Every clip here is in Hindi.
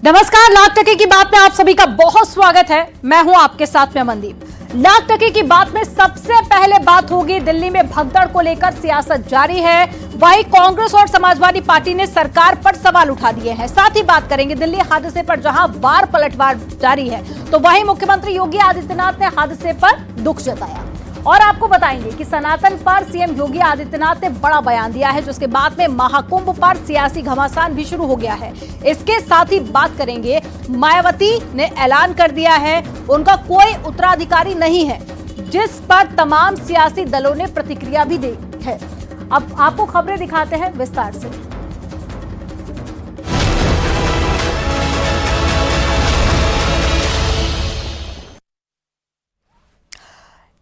नमस्कार, लाख टके की बात में आप सभी का बहुत स्वागत है। मैं हूं आपके साथ में अमनदीप। लाख टके की बात में सबसे पहले बात होगी दिल्ली में भगदड़ को लेकर सियासत जारी है। वहीं कांग्रेस और समाजवादी पार्टी ने सरकार पर सवाल उठा दिए हैं। साथ ही बात करेंगे दिल्ली हादसे पर, जहां वार पलटवार जारी है, तो वहीं मुख्यमंत्री योगी आदित्यनाथ ने हादसे पर दुख जताया। और आपको बताएंगे कि सनातन पर सीएम योगी आदित्यनाथ ने बड़ा बयान दिया है, जिसके बाद में महाकुंभ पर सियासी घमासान भी शुरू हो गया है। इसके साथ ही बात करेंगे, मायावती ने ऐलान कर दिया है उनका कोई उत्तराधिकारी नहीं है, जिस पर तमाम सियासी दलों ने प्रतिक्रिया भी दी है। अब आपको खबरें दिखाते हैं विस्तार से।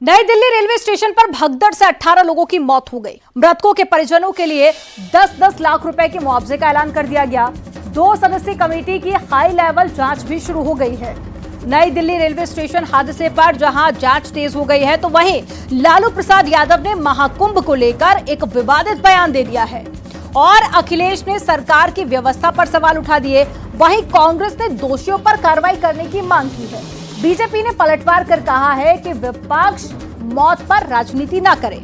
नई दिल्ली रेलवे स्टेशन पर भगदड़ से 18 लोगों की मौत हो गई। मृतकों के परिजनों के लिए 10-10 लाख रुपए के मुआवजे का ऐलान कर दिया गया। 2 सदस्यीय कमेटी की हाई लेवल जांच भी शुरू हो गई है। नई दिल्ली रेलवे स्टेशन हादसे पर जहां जांच तेज हो गई है, तो वहीं लालू प्रसाद यादव ने महाकुंभ को लेकर एक विवादित बयान दे दिया है और अखिलेश ने सरकार की व्यवस्था पर सवाल उठा दिए। वहीं कांग्रेस ने दोषियों पर कार्रवाई करने की मांग की है। बीजेपी ने पलटवार कर कहा है कि विपक्ष मौत पर राजनीति न करे।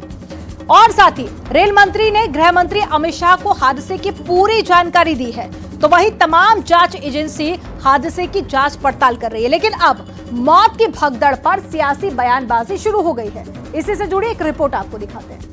और साथ ही रेल मंत्री ने गृह मंत्री अमित शाह को हादसे की पूरी जानकारी दी है। तो वहीं तमाम जांच एजेंसी हादसे की जांच पड़ताल कर रही है, लेकिन अब मौत की भगदड़ पर सियासी बयानबाजी शुरू हो गई है। इसी से जुड़ी एक रिपोर्ट आपको दिखाते हैं।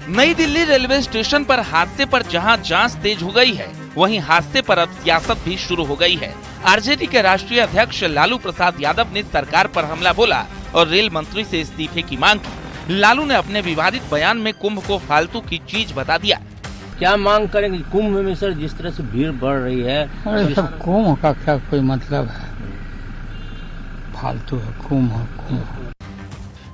नई दिल्ली रेलवे स्टेशन पर हादसे पर जहां जांच तेज हो गई है, वहीं हादसे पर अब सियासत भी शुरू हो गई है। आरजेडी के राष्ट्रीय अध्यक्ष लालू प्रसाद यादव ने सरकार पर हमला बोला और रेल मंत्री से इस्तीफे की मांग की। लालू ने अपने विवादित बयान में कुंभ को फालतू की चीज बता दिया। क्या मांग करेंगे? कुंभ में सर जिस तरह से भीड़ बढ़ रही है, अरे सब कुंभ का क्या कोई मतलब है? फालतू है कुंभ।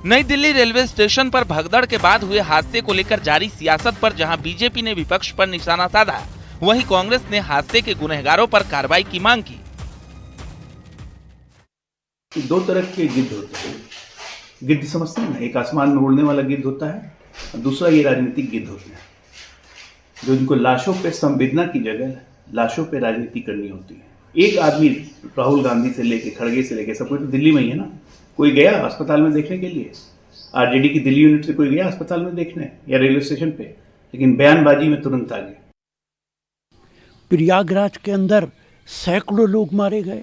नई दिल्ली रेलवे स्टेशन पर भगदड़ के बाद हुए हादसे को लेकर जारी सियासत पर जहां बीजेपी ने विपक्ष पर निशाना साधा, वहीं कांग्रेस ने हादसे के गुनहगारों पर कार्रवाई की मांग की। 2 तरह के गिद्ध होते हैं। गिद्ध समझते हैं ना, एक आसमान में उड़ने वाला गिद्ध होता है और दूसरा ये राजनीतिक गिद्ध होते हैं, जो इनको लाशों पे संवेदना की जगह लाशों पे राजनीति करनी होती है। एक आदमी राहुल गांधी से लेके खड़गे से लेके सब कोई तो दिल्ली में ही है ना। कोई गया अस्पताल में देखने के लिए? आरजेडी की दिल्ली यूनिट से कोई गया अस्पताल में देखने या रेलवे स्टेशन पे? लेकिन बयानबाजी में तुरंत आ गए। प्रयागराज के अंदर सैकड़ों लोग मारे गए।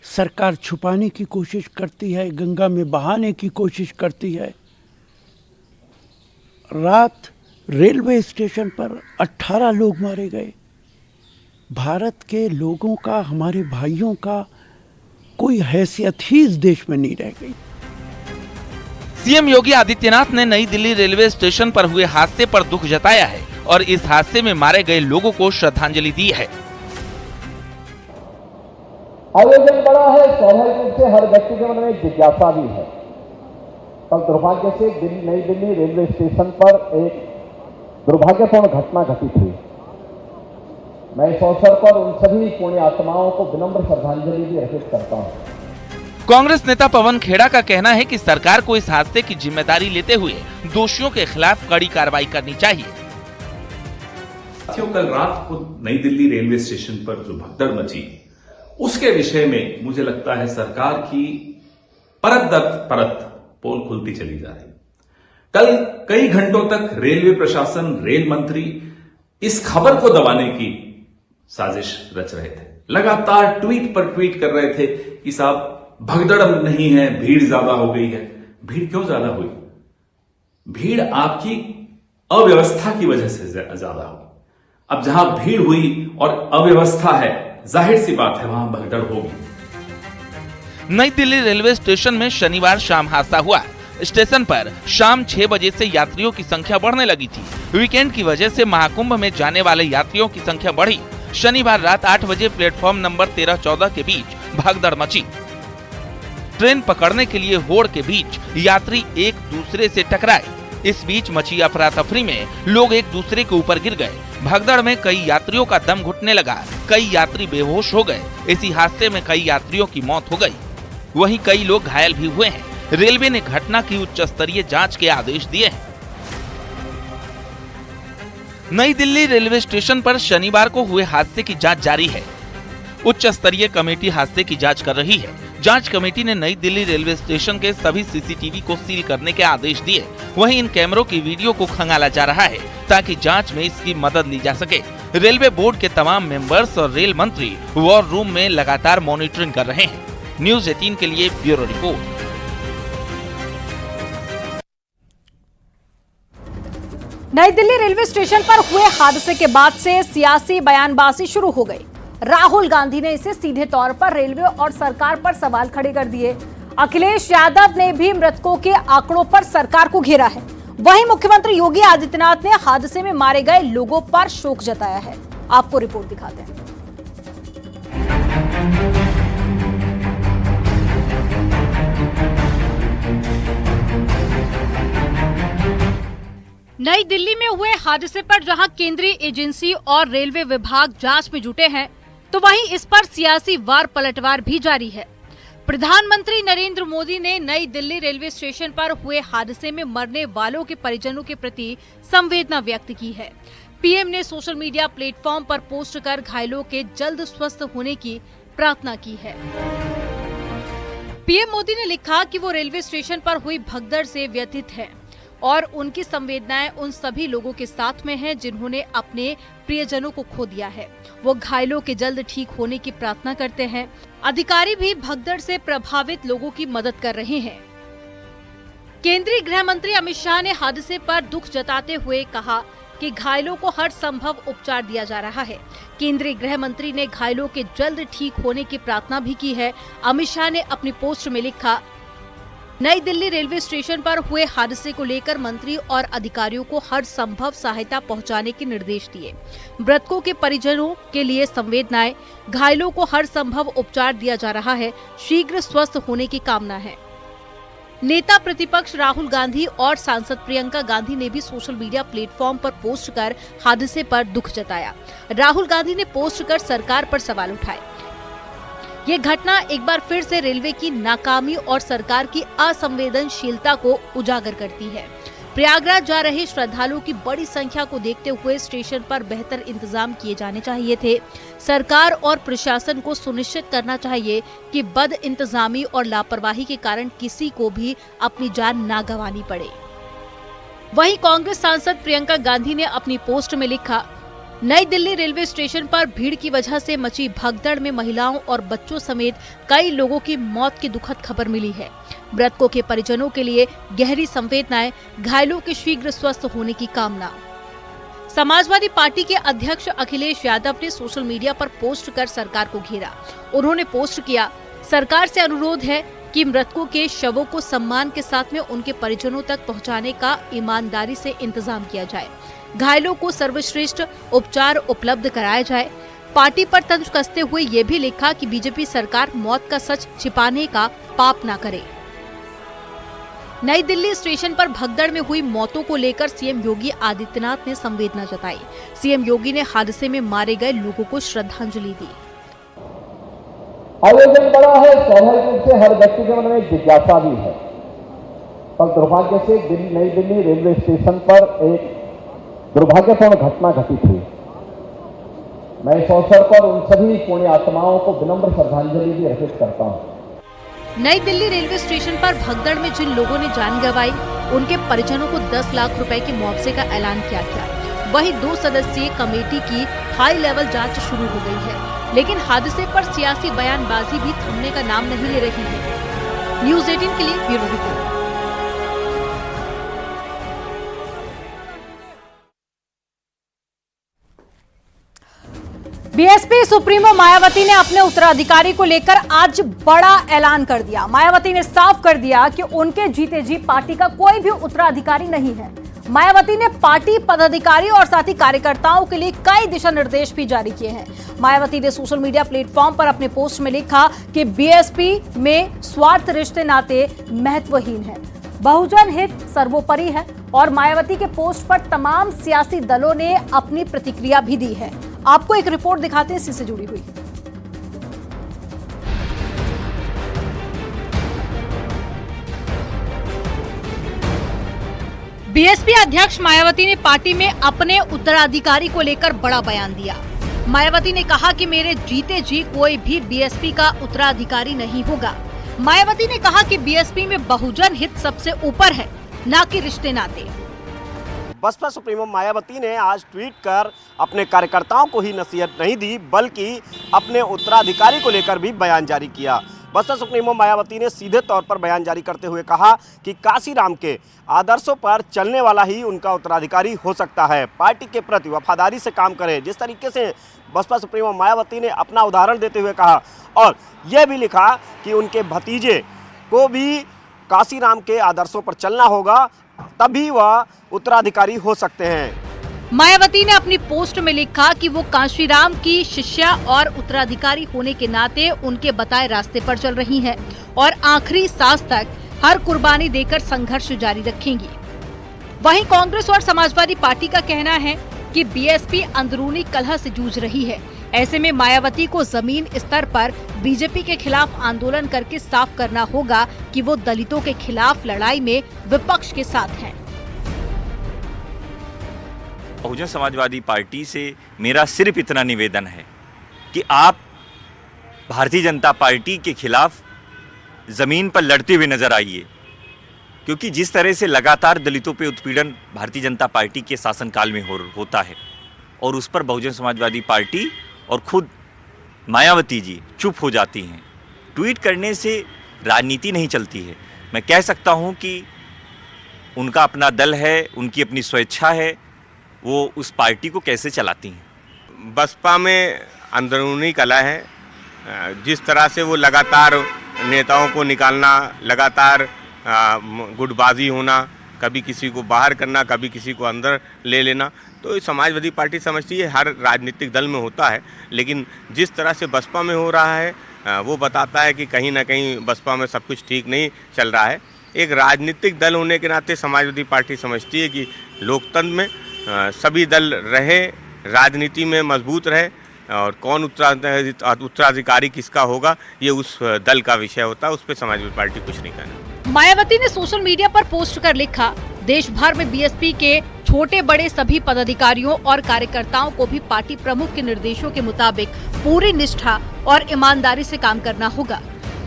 सरकार छुपाने की कोशिश करती है, गंगा में बहाने की कोशिश करती है। रात रेलवे स्टेशन पर 18 लोग मारे गए। भारत के लोगों का, हमारे भाइयों का कोई हैसियत ही इस देश में नहीं रह गई। सीएम योगी आदित्यनाथ ने नई दिल्ली रेलवे स्टेशन पर हुए हादसे पर दुख जताया है और इस हादसे में मारे गए लोगों को श्रद्धांजलि दी है। आयोजन बड़ा है, स्वाभाविक रूप से हर व्यक्ति के मन में जिज्ञासा भी है। कल दुर्भाग्य से नई दिल्ली रेलवे स्टेशन पर एक दुर्भाग्यपूर्ण घटना घटित हुई। मैं इस अवसर पर उन सभी पुण्य आत्माओं को विनम्र श्रद्धांजलि भी अर्पित करता हूं। कांग्रेस नेता पवन खेड़ा का कहना है कि सरकार को इस हादसे की जिम्मेदारी लेते हुए दोषियों के खिलाफ कड़ी कार्रवाई करनी चाहिए। साथियों, कल रात को नई दिल्ली रेलवे स्टेशन पर जो भगदड़ मची, उसके विषय में मुझे लगता है सरकार की परत दर परत पोल खुलती चली जा रही। कल कई घंटों तक रेलवे प्रशासन, रेल मंत्री इस खबर को दबाने की साजिश रच रहे थे। लगातार ट्वीट पर ट्वीट कर रहे थे कि साहब भगदड़ नहीं है, भीड़ ज्यादा हो गई है। भीड़ क्यों ज्यादा हुई? भीड़ आपकी अव्यवस्था की वजह से ज्यादा हुई। अब जहां भीड़ हुई और अव्यवस्था है, जाहिर सी बात है वहां भगदड़ होगी। नई दिल्ली रेलवे स्टेशन में शनिवार शाम हादसा हुआ। स्टेशन पर शाम 6 बजे से यात्रियों की संख्या बढ़ने लगी थी। वीकेंड की वजह से महाकुंभ में जाने वाले यात्रियों की संख्या बढ़ी। शनिवार रात 8 बजे प्लेटफॉर्म नंबर 13-14 के बीच भगदड़ मची। ट्रेन पकड़ने के लिए होड़ के बीच यात्री एक दूसरे से टकराए। इस बीच मची अफरा तफरी में लोग एक दूसरे के ऊपर गिर गए। भगदड़ में कई यात्रियों का दम घुटने लगा, कई यात्री बेहोश हो गए। इसी हादसे में कई यात्रियों की मौत हो गई, वहीं कई लोग घायल भी हुए हैं। रेलवे ने घटना की उच्च स्तरीय जांच के आदेश दिए हैं। नई दिल्ली रेलवे स्टेशन पर शनिवार को हुए हादसे की जांच जारी है। उच्च स्तरीय कमेटी हादसे की जांच कर रही है। जांच कमेटी ने नई दिल्ली रेलवे स्टेशन के सभी सीसीटीवी को सील करने के आदेश दिए। वहीं इन कैमरों की वीडियो को खंगाला जा रहा है ताकि जांच में इसकी मदद ली जा सके। रेलवे बोर्ड के तमाम मेंबर्स और रेल मंत्री वॉर रूम में लगातार मॉनिटरिंग कर रहे हैं। न्यूज़ 18 के लिए ब्यूरो रिपोर्ट। नई दिल्ली रेलवे स्टेशन पर हुए हादसे के बाद से सियासी बयानबाजी शुरू हो गई। राहुल गांधी ने इसे सीधे तौर पर रेलवे और सरकार पर सवाल खड़े कर दिए। अखिलेश यादव ने भी मृतकों के आंकड़ों पर सरकार को घेरा है। वहीं मुख्यमंत्री योगी आदित्यनाथ ने हादसे में मारे गए लोगों पर शोक जताया है। आपको रिपोर्ट दिखाते हैं। नई दिल्ली में हुए हादसे पर जहां केंद्रीय एजेंसी और रेलवे विभाग जांच में जुटे हैं, तो वहीं इस पर सियासी वार पलटवार भी जारी है। प्रधानमंत्री नरेंद्र मोदी ने नई दिल्ली रेलवे स्टेशन पर हुए हादसे में मरने वालों के परिजनों के प्रति संवेदना व्यक्त की है। पीएम ने सोशल मीडिया प्लेटफॉर्म पर पोस्ट कर घायलों के जल्द स्वस्थ होने की प्रार्थना की है। पीएम मोदी ने लिखा कि वो रेलवे स्टेशन पर हुई भगदड़ से व्यथित हैं और उनकी संवेदनाएं उन सभी लोगों के साथ में हैं जिन्होंने अपने प्रियजनों को खो दिया है। वो घायलों के जल्द ठीक होने की प्रार्थना करते हैं। अधिकारी भी भगदड़ से प्रभावित लोगों की मदद कर रहे हैं। केंद्रीय गृह मंत्री अमित शाह ने हादसे पर दुख जताते हुए कहा कि घायलों को हर संभव उपचार दिया जा रहा है। केंद्रीय गृह मंत्री ने घायलों के जल्द ठीक होने की प्रार्थना भी की है। अमित शाह ने अपनी पोस्ट में लिखा, नई दिल्ली रेलवे स्टेशन पर हुए हादसे को लेकर मंत्री और अधिकारियों को हर संभव सहायता पहुंचाने के निर्देश दिए। मृतकों के परिजनों के लिए संवेदनाएं, घायलों को हर संभव उपचार दिया जा रहा है। शीघ्र स्वस्थ होने की कामना है। नेता प्रतिपक्ष राहुल गांधी और सांसद प्रियंका गांधी ने भी सोशल मीडिया प्लेटफॉर्म पर पोस्ट कर हादसे पर दुख जताया। राहुल गांधी ने पोस्ट कर सरकार पर सवाल उठाए। ये घटना एक बार फिर से रेलवे की नाकामी और सरकार की असंवेदनशीलता को उजागर करती है। प्रयागराज जा रहे श्रद्धालुओं की बड़ी संख्या को देखते हुए स्टेशन पर बेहतर इंतजाम किए जाने चाहिए थे। सरकार और प्रशासन को सुनिश्चित करना चाहिए कि बद इंतजामी और लापरवाही के कारण किसी को भी अपनी जान ना गंवानी पड़े। वहीं कांग्रेस सांसद प्रियंका गांधी ने अपनी पोस्ट में लिखा, नई दिल्ली रेलवे स्टेशन पर भीड़ की वजह से मची भगदड़ में महिलाओं और बच्चों समेत कई लोगों की मौत की दुखद खबर मिली है। मृतकों के परिजनों के लिए गहरी संवेदनाएं, घायलों के शीघ्र स्वस्थ होने की कामना। समाजवादी पार्टी के अध्यक्ष अखिलेश यादव ने सोशल मीडिया पर पोस्ट कर सरकार को घेरा। उन्होंने पोस्ट किया, सरकार से अनुरोध है कि मृतकों के शवों को सम्मान के साथ में उनके परिजनों तक पहुंचाने का ईमानदारी से इंतजाम किया जाए। घायलों को सर्वश्रेष्ठ उपचार उपलब्ध कराया जाए। पार्टी पर तंज कसते हुए ये भी लिखा कि बीजेपी सरकार मौत का सच छिपाने का पाप ना करे। नई दिल्ली स्टेशन पर भगदड़ में हुई मौतों को लेकर सीएम योगी आदित्यनाथ ने संवेदना जताई। सीएम योगी ने हादसे में मारे गए लोगों को श्रद्धांजलि दी। आयोजन बड़ा है, स्वाभाविक रूप से हर व्यक्ति के मन में जिज्ञासा भी है। कल दुर्भाग्य से नई दिल्ली रेलवे स्टेशन पर एक दुर्भाग्यपूर्ण घटना घटित हुई। मैं इस अवसर पर उन सभी पुण्य आत्माओं को विनम्र श्रद्धांजलि भी अर्पित करता हूं। नई दिल्ली रेलवे स्टेशन पर भगदड़ में जिन लोगों ने जान गंवाई, उनके परिजनों को 10 लाख रुपए के मुआवजे का ऐलान किया गया। वहीं 2 सदस्यीय कमेटी की हाई लेवल जांच शुरू हो गई है, लेकिन हादसे पर सियासी बयानबाजी भी थमने का नाम नहीं ले रही है। न्यूज़ 18 के लिए bureau report. BSP supremo Mayawati ने अपने उत्तराधिकारी को लेकर आज बड़ा ऐलान कर दिया। मायावती ने साफ कर दिया कि उनके जीते जी पार्टी का कोई भी उत्तराधिकारी नहीं है। मायावती ने पार्टी पदाधिकारी और साथ ही कार्यकर्ताओं के लिए कई दिशा निर्देश भी जारी किए हैं। मायावती ने सोशल मीडिया प्लेटफॉर्म पर अपने पोस्ट में लिखा कि बीएसपी में स्वार्थ रिश्ते नाते महत्वहीन है, बहुजन हित सर्वोपरि है। और मायावती के पोस्ट पर तमाम सियासी दलों ने अपनी प्रतिक्रिया भी दी है। आपको एक रिपोर्ट दिखाते हैं इसी से जुड़ी हुई। बीएसपी अध्यक्ष मायावती ने पार्टी में अपने उत्तराधिकारी को लेकर बड़ा बयान दिया। मायावती ने कहा कि मेरे जीते जी कोई भी बीएसपी का उत्तराधिकारी नहीं होगा। मायावती ने कहा कि बीएसपी में बहुजन हित सबसे ऊपर है, न कि रिश्ते नाते। बसपा सुप्रीमो मायावती ने आज ट्वीट कर अपने कार्यकर्ताओं को ही नसीहत नहीं दी, बल्कि अपने उत्तराधिकारी को लेकर भी बयान जारी किया। बसपा सुप्रीमो मायावती ने सीधे तौर पर बयान जारी करते हुए कहा कि काशीराम के आदर्शों पर चलने वाला ही उनका उत्तराधिकारी हो सकता है। पार्टी के प्रति वफादारी से काम करे। जिस तरीके से बसपा सुप्रीमो मायावती ने अपना उदाहरण देते हुए कहा और यह भी लिखा कि उनके भतीजे को भी काशीराम के आदर्शों पर चलना होगा, तभी वह उत्तराधिकारी हो सकते हैं। मायावती ने अपनी पोस्ट में लिखा कि वो काशीराम की शिष्या और उत्तराधिकारी होने के नाते उनके बताए रास्ते पर चल रही हैं और आखिरी सांस तक हर कुर्बानी देकर संघर्ष जारी रखेंगी। वहीं कांग्रेस और समाजवादी पार्टी का कहना है कि बीएसपी अंदरूनी कलह से जूझ रही है। ऐसे में मायावती को जमीन स्तर पर बीजेपी के खिलाफ आंदोलन करके साफ करना होगा कि वो दलितों के खिलाफ लड़ाई में विपक्ष के साथ हैं। बहुजन समाजवादी पार्टी से मेरा सिर्फ इतना निवेदन है कि आप भारतीय जनता पार्टी के खिलाफ ज़मीन पर लड़ते हुए नजर आइए, क्योंकि जिस तरह से लगातार दलितों पे उत्पीड़न भारतीय जनता पार्टी के शासनकाल में होता है और उस पर बहुजन समाजवादी पार्टी और खुद मायावती जी चुप हो जाती हैं। ट्वीट करने से राजनीति नहीं चलती है। मैं कह सकता हूं कि उनका अपना दल है, उनकी अपनी स्वेच्छा है, वो उस पार्टी को कैसे चलाती हैं। बसपा में अंदरूनी कलह है। जिस तरह से वो लगातार नेताओं को निकालना, लगातार गुटबाजी होना, कभी किसी को बाहर करना, कभी किसी को अंदर ले लेना, तो समाजवादी पार्टी समझती है हर राजनीतिक दल में होता है। लेकिन जिस तरह से बसपा में हो रहा है वो बताता है कि कहीं ना कहीं बसपा में सब कुछ ठीक नहीं चल रहा है। एक राजनीतिक दल होने के नाते समाजवादी पार्टी समझती है कि लोकतंत्र में सभी दल रहे, राजनीति में मजबूत रहे और कौन उत्तराधिकारी किसका होगा ये उस दल का विषय होता है। उस पर समाजवादी पार्टी कुछ नहीं कहना। मायावती ने सोशल मीडिया पर पोस्ट कर लिखा, देश भर में बीएसपी के छोटे बड़े सभी पदाधिकारियों और कार्यकर्ताओं को भी पार्टी प्रमुख के निर्देशों के मुताबिक पूरी निष्ठा और ईमानदारी से काम करना होगा।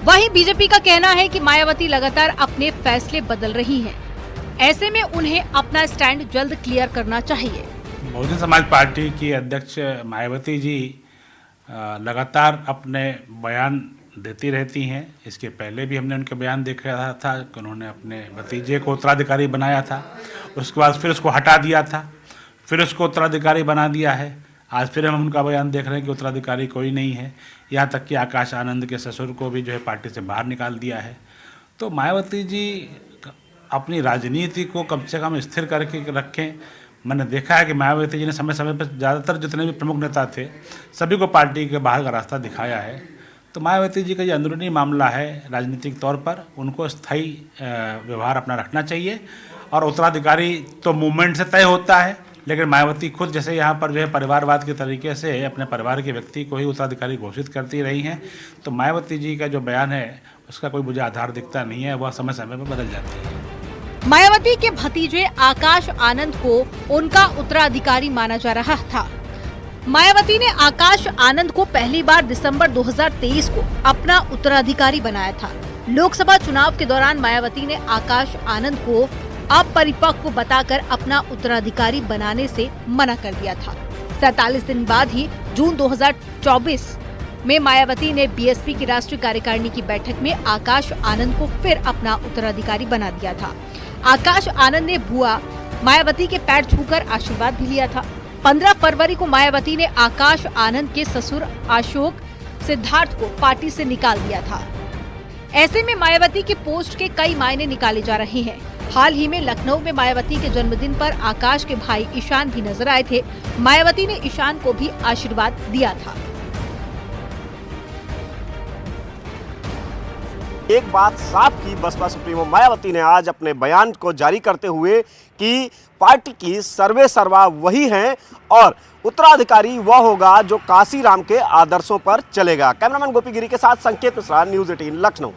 वहीं बीजेपी का कहना है कि मायावती लगातार अपने फैसले बदल रही हैं। ऐसे में उन्हें अपना स्टैंड जल्द क्लियर करना चाहिए। बहुजन समाज पार्टी की अध्यक्ष मायावती जी लगातार अपने बयान देती रहती हैं। इसके पहले भी हमने उनके बयान देख रहा था कि उन्होंने अपने भतीजे को उत्तराधिकारी बनाया था, उसके बाद फिर उसको हटा दिया था, फिर उसको उत्तराधिकारी बना दिया है। आज फिर हम उनका बयान देख रहे हैं कि उत्तराधिकारी कोई नहीं है। यहाँ तक कि आकाश आनंद के ससुर को भी जो है पार्टी से बाहर निकाल दिया है। तो मायावती जी अपनी राजनीति को कम से कम स्थिर करके रखें। मैंने देखा है कि मायावती जी ने समय समय पर ज़्यादातर जितने भी प्रमुख नेता थे सभी को पार्टी के बाहर का रास्ता दिखाया है। तो मायावती जी का ये अंदरूनी मामला है, राजनीतिक तौर पर उनको स्थायी व्यवहार अपना रखना चाहिए। और उत्तराधिकारी तो मूवमेंट से तय होता है, लेकिन मायावती खुद जैसे यहाँ पर जो है परिवारवाद के तरीके से अपने परिवार के व्यक्ति को ही उत्तराधिकारी घोषित करती रही हैं। तो मायावती जी का जो बयान है उसका कोई मुझे आधार दिखता नहीं है, वह समय समय पर बदल जाती है। मायावती के भतीजे आकाश आनंद को उनका उत्तराधिकारी माना जा रहा था। मायावती ने आकाश आनंद को पहली बार दिसंबर 2023 को अपना उत्तराधिकारी बनाया था। लोकसभा चुनाव के दौरान मायावती ने आकाश आनंद को अपरिपक्व बताकर अपना उत्तराधिकारी बनाने से मना कर दिया था। 47 दिन बाद ही जून 2024 में मायावती ने बीएसपी की राष्ट्रीय कार्यकारिणी की बैठक में आकाश आनंद को फिर अपना उत्तराधिकारी बना दिया था। आकाश आनंद ने बुआ मायावती के पैर छूकर आशीर्वाद भी लिया था। 15 फरवरी को मायावती ने आकाश आनंद के ससुर अशोक सिद्धार्थ को पार्टी से निकाल दिया था। ऐसे में मायावती की पोस्ट के कई मायने निकाले जा रहे हैं। हाल ही में लखनऊ में मायावती के जन्मदिन पर आकाश के भाई ईशान भी नजर आए थे। मायावती ने ईशान को भी आशीर्वाद दिया था। एक बात साफ की बसपा सुप्रीमो मायावती ने आज अपने बयान को जारी करते हुए कि पार्टी की सर्वे सर्वा वही हैं और उत्तराधिकारी वह होगा जो काशीराम के आदर्शों पर चलेगा। कैमरामैन गोपी गिरी के साथ संकेत मिश्रा, न्यूज़ 18 लखनऊ।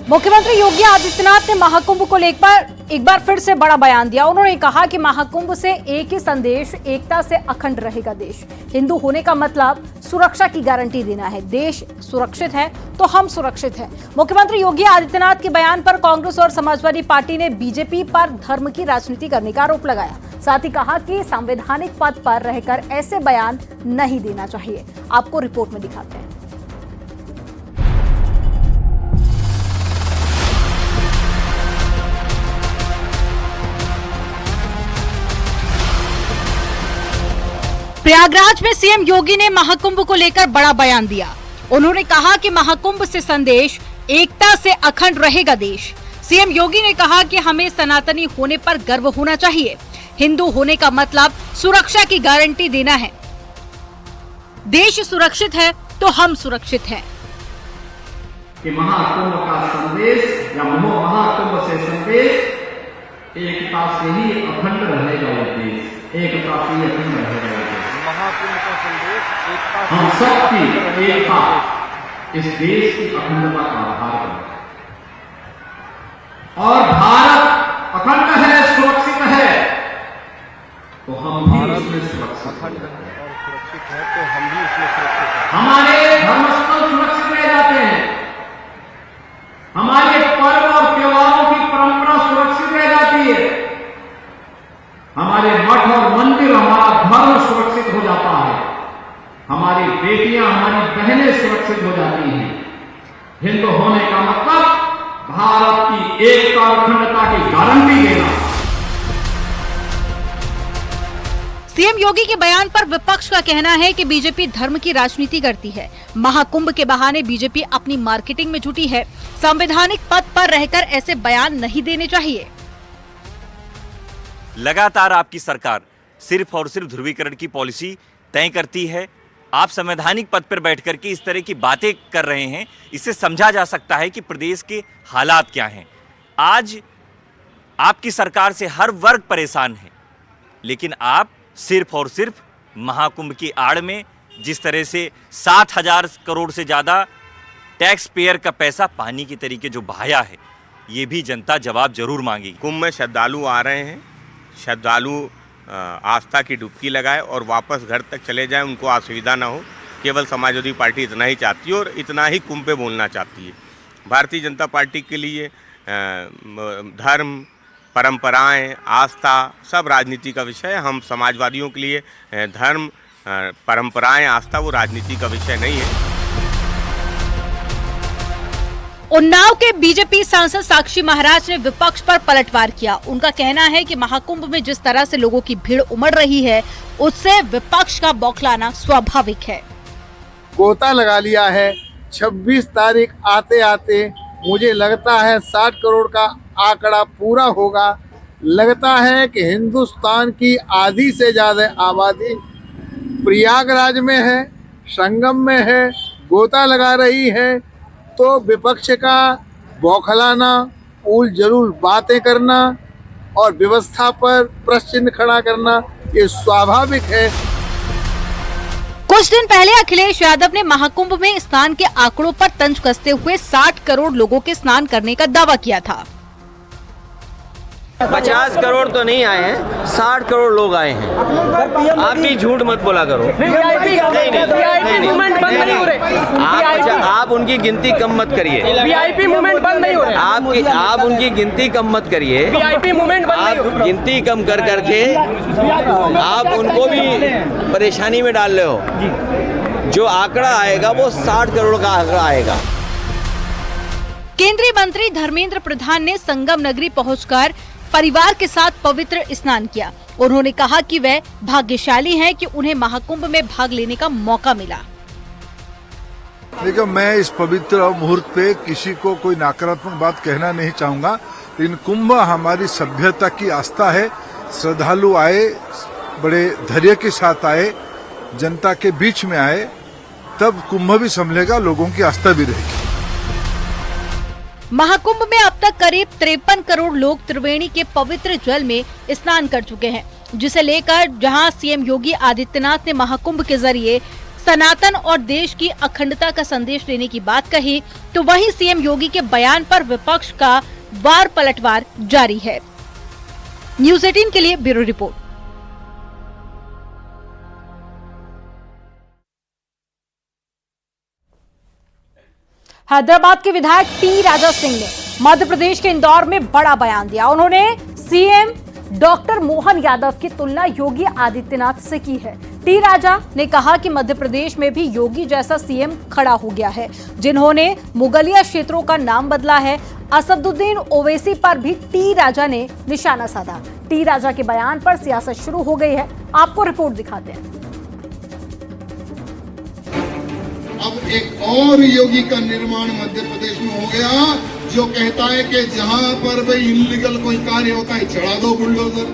मुख्यमंत्री योगी आदित्यनाथ ने महाकुंभ को लेकर एक बार फिर से बड़ा बयान दिया। उन्होंने कहा कि महाकुंभ से एक ही संदेश, एकता से अखंड रहेगा देश। हिंदू होने का मतलब सुरक्षा की गारंटी देना है। देश सुरक्षित है तो हम सुरक्षित हैं। मुख्यमंत्री योगी आदित्यनाथ के बयान पर कांग्रेस और समाजवादी पार्टी ने बीजेपी पर धर्म की राजनीति करने का आरोप लगाया। साथ ही कहा कि संवैधानिक पद पर रहकर ऐसे बयान नहीं देना चाहिए। आपको रिपोर्ट में दिखाते हैं। प्रयागराज में सीएम योगी ने महाकुंभ को लेकर बड़ा बयान दिया। उन्होंने कहा कि महाकुंभ से संदेश, एकता से अखंड रहेगा देश। सीएम योगी ने कहा कि हमें सनातनी होने पर गर्व होना चाहिए। हिंदू होने का मतलब सुरक्षा की गारंटी देना है। देश सुरक्षित है तो हम सुरक्षित हैं। कि महाकुंभ का संदेश या महाकुंभ से संदेश, एकता से ही अखंड रहेगा ये देश, एकता से ही अखंड रहेगा ये देश। महाकुंभ का संदेश एकता, हम सबकी एकता इस देश की अखंडता का आधार है। और भारत अखंड है, सुरक्षित है तो हम भी इसमें सुरक्षित है तो हम भी इसमें सुरक्षित हैं। हमारे धर्मस्थल सुरक्षित रह जाते हैं, हमारे पर्व और त्योहारों की परंपरा सुरक्षित रह जाती है, हमारे मठ और मंदिर, हमारा धर्म सुरक्षित हो जाता है, हमारी बेटियां, हमारी बहनें सुरक्षित हो जाती हैं। हिंदू होने का मतलब भारत की एकता और अखंडता की गारंटी देना। सीएम योगी के बयान पर विपक्ष का कहना है कि बीजेपी धर्म की राजनीति करती है। महाकुंभ के बहाने बीजेपी अपनी मार्केटिंग में जुटी है। संवैधानिक पद पर रहकर ऐसे बयान नहीं देने चाहिए। लगातार आपकी सरकार सिर्फ और सिर्फ ध्रुवीकरण की पॉलिसी तय करती है। आप संवैधानिक पद पर बैठकर के इस तरह की बातें कर रहे हैं। इससे समझा जा सकता है कि प्रदेश के हालात क्या हैं। आज आपकी सरकार से हर वर्ग परेशान है, लेकिन आप सिर्फ और सिर्फ महाकुंभ की आड़ में जिस तरह से 7,000 करोड़ से ज़्यादा टैक्स पेयर का पैसा पानी की तरीके जो बहाया है, ये भी जनता जवाब जरूर मांगेगी। कुंभ में श्रद्धालु आ रहे हैं, श्रद्धालु आस्था की डुबकी लगाए और वापस घर तक चले जाएं, उनको असुविधा ना हो। केवल समाजवादी पार्टी इतना ही चाहती है और इतना ही कुंभ पे बोलना चाहती है। भारतीय जनता पार्टी के लिए धर्म, परंपराएं, आस्था सब राजनीति का विषय है। हम समाजवादियों के लिए धर्म, परंपराएं, आस्था वो राजनीति का विषय नहीं है। उन्नाव के बीजेपी सांसद साक्षी महाराज ने विपक्ष पर पलटवार किया। उनका कहना है कि महाकुंभ में जिस तरह से लोगों की भीड़ उमड़ रही है, उससे विपक्ष का बौखलाना स्वाभाविक है। गोता लगा लिया है। 26 तारीख आते आते मुझे लगता है 60 करोड़ का आंकड़ा पूरा होगा। लगता है कि हिंदुस्तान की आधी से ज्यादा आबादी प्रयागराज में है, संगम में है, गोता लगा रही है। तो विपक्ष का बौखलाना, उल जरूर बातें करना और व्यवस्था पर प्रश्न चिन्ह खड़ा करना ये स्वाभाविक है। कुछ दिन पहले अखिलेश यादव ने महाकुंभ में स्नान के आंकड़ों पर तंज कसते हुए 60 करोड़ लोगों के स्नान करने का दावा किया था। 50 करोड़ तो नहीं आए हैं, 60 करोड़ लोग आए हैं। आप भी झूठ मत बोला करो। आप उनकी गिनती कम मत करिए। वीआईपी मूवमेंट बंद नहीं हो रहा। आप उनकी गिनती कम मत करिए। वीआईपी मूवमेंट बंद नहीं हो रहा। गिनती कम कर करके आप उनको भी परेशानी में डाल रहे हो। जो आंकड़ा आएगा वो 60 करोड़ का आंकड़ा आएगा। केंद्रीय मंत्री धर्मेंद्र प्रधान ने संगम नगरी पहुंचकर परिवार के साथ पवित्र स्नान किया। उन्होंने कहा कि वे भाग्यशाली हैं कि उन्हें महाकुंभ में भाग लेने का मौका मिला। देखो, मैं इस पवित्र मुहूर्त पे किसी को कोई नकारात्मक बात कहना नहीं चाहूंगा, लेकिन कुंभ हमारी सभ्यता की आस्था है। श्रद्धालु आए, बड़े धैर्य के साथ आए, जनता के बीच में आए, तब कुंभ भी संभलेगा, लोगों की आस्था भी रहेगी। महाकुंभ में अब तक करीब 53 करोड़ लोग त्रिवेणी के पवित्र जल में स्नान कर चुके हैं, जिसे लेकर जहां सीएम योगी आदित्यनाथ ने महाकुंभ के जरिए सनातन और देश की अखंडता का संदेश देने की बात कही, तो वहीं सीएम योगी के बयान पर विपक्ष का वार पलटवार जारी है। न्यूज़ 18 के लिए ब्यूरो रिपोर्ट। हैदराबाद के विधायक टी राजा सिंह ने मध्य प्रदेश के इंदौर में बड़ा बयान दिया। उन्होंने सीएम डॉक्टर मोहन यादव की तुलना योगी आदित्यनाथ से की है। टी राजा ने कहा कि मध्य प्रदेश में भी योगी जैसा सीएम खड़ा हो गया है, जिन्होंने मुगलिया क्षेत्रों का नाम बदला है। असदुद्दीन ओवैसी पर भी टी राजा ने निशाना साधा। टी राजा के बयान पर सियासत शुरू हो गई है। आपको रिपोर्ट दिखाते हैं। अब एक और योगी का निर्माण मध्य प्रदेश में हो गया, जो कहता है कि जहां पर भी इल्लीगल कोई कार्य होता है चढ़ा दो बुलडोजर,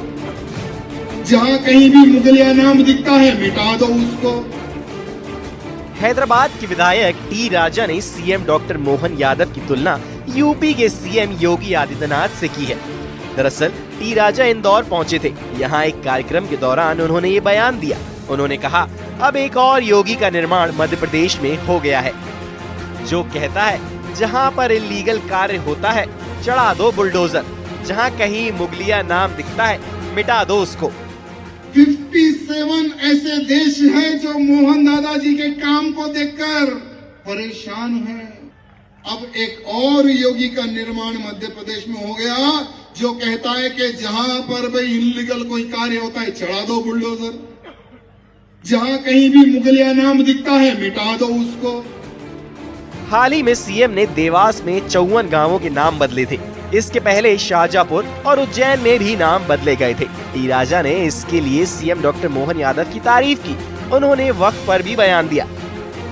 जहां कहीं भी मुगलिया नाम दिखता है मिटा दो उसको। हैदराबाद के विधायक टी राजा ने सीएम डॉक्टर मोहन यादव की तुलना यूपी के सीएम योगी आदित्यनाथ से की है। दरअसल टी राजा इंदौर पहुंचे थे। यहाँ एक कार्यक्रम के दौरान उन्होंने ये बयान दिया। उन्होंने कहा, अब एक और योगी का निर्माण मध्य प्रदेश में हो गया है, जो कहता है जहां पर इल्लीगल कार्य होता है चढ़ा दो बुलडोजर, जहां कहीं मुगलिया नाम दिखता है मिटा दो उसको। 57 ऐसे देश हैं जो मोहन दादाजी के काम को देखकर परेशान हैं। अब एक और योगी का निर्माण मध्य प्रदेश में हो गया, जो कहता है कि जहां पर भी इल्लीगल कोई कार्य होता है चढ़ा दो बुलडोजर, जहां कहीं भी मुगलिया नाम दिखता है मिटा दो उसको। हाल ही में सीएम ने देवास में 54 गांवों के नाम बदले थे। इसके पहले शाहजहांपुर और उज्जैन में भी नाम बदले गए थे। टी राजा ने इसके लिए सीएम डॉक्टर मोहन यादव की तारीफ की। उन्होंने वक्फ पर भी बयान दिया।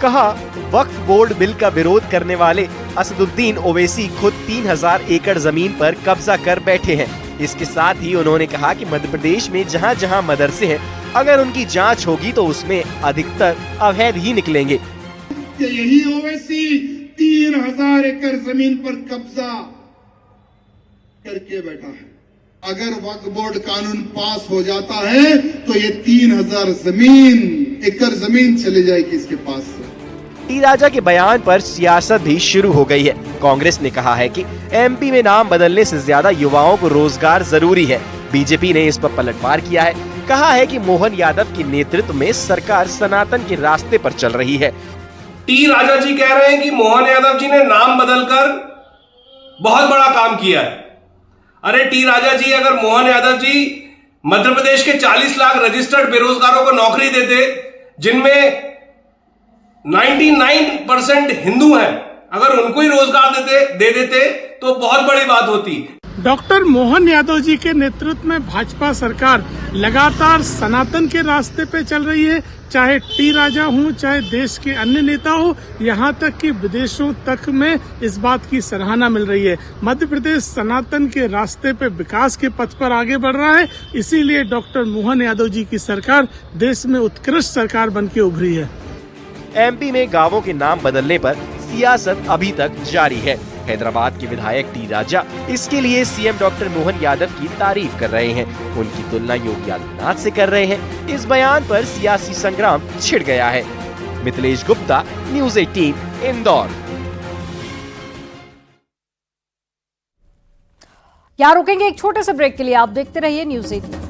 कहा, वक्फ बोर्ड बिल का विरोध करने वाले असदुद्दीन ओवैसी खुद 3000 एकड़ जमीन पर कब्जा कर बैठे हैं। इसके साथ ही उन्होंने कहा कि मध्य प्रदेश में जहां जहां मदरसे हैं, अगर उनकी जांच होगी तो उसमें अधिकतर अवैध ही निकलेंगे। यही ओवैसी 3000 एकड़ जमीन पर कब्जा करके बैठा है। अगर वक्फ बोर्ड कानून पास हो जाता है तो ये 3000 एकड़ जमीन चले जाएगी इसके पास से। टी राजा के बयान पर सियासत भी शुरू हो गई है। कांग्रेस ने कहा है कि एमपी में नाम बदलने से ज्यादा युवाओं को रोजगार जरूरी है। बीजेपी ने इस पर पलटवार किया है। कहा है कि मोहन यादव के नेतृत्व में सरकार सनातन के रास्ते पर चल रही है। टी राजा जी कह रहे हैं कि मोहन यादव जी ने नाम बदलकर बहुत बड़ा काम किया है। अरे टी राजा जी, अगर मोहन यादव जी मध्य प्रदेश के 40 लाख रजिस्टर्ड बेरोजगारों को नौकरी देते, जिनमें 99% हिंदू हैं, अगर उनको ही रोजगार दे देते तो बहुत बड़ी बात होती। डॉक्टर मोहन यादव जी के नेतृत्व में भाजपा सरकार लगातार सनातन के रास्ते पे चल रही है। चाहे टी राजा हूँ, चाहे देश के अन्य नेता हो, यहाँ तक कि विदेशों तक में इस बात की सराहना मिल रही है। मध्य प्रदेश सनातन के रास्ते पे विकास के पथ पर आगे बढ़ रहा है। इसीलिए डॉक्टर मोहन यादव जी की सरकार देश में उत्कृष्ट सरकार बन के उभरी है। एमपी में गांवों के नाम बदलने पर सियासत अभी तक जारी है। हैदराबाद के विधायक टी राजा इसके लिए सीएम डॉक्टर मोहन यादव की तारीफ कर रहे हैं। उनकी तुलना योगी आदित्यनाथ से कर रहे हैं। इस बयान पर सियासी संग्राम छिड़ गया है। मिथिलेश गुप्ता, न्यूज़ 18, इंदौर। यहाँ रुकेंगे एक छोटे से ब्रेक के लिए। आप देखते रहिए न्यूज़ 18।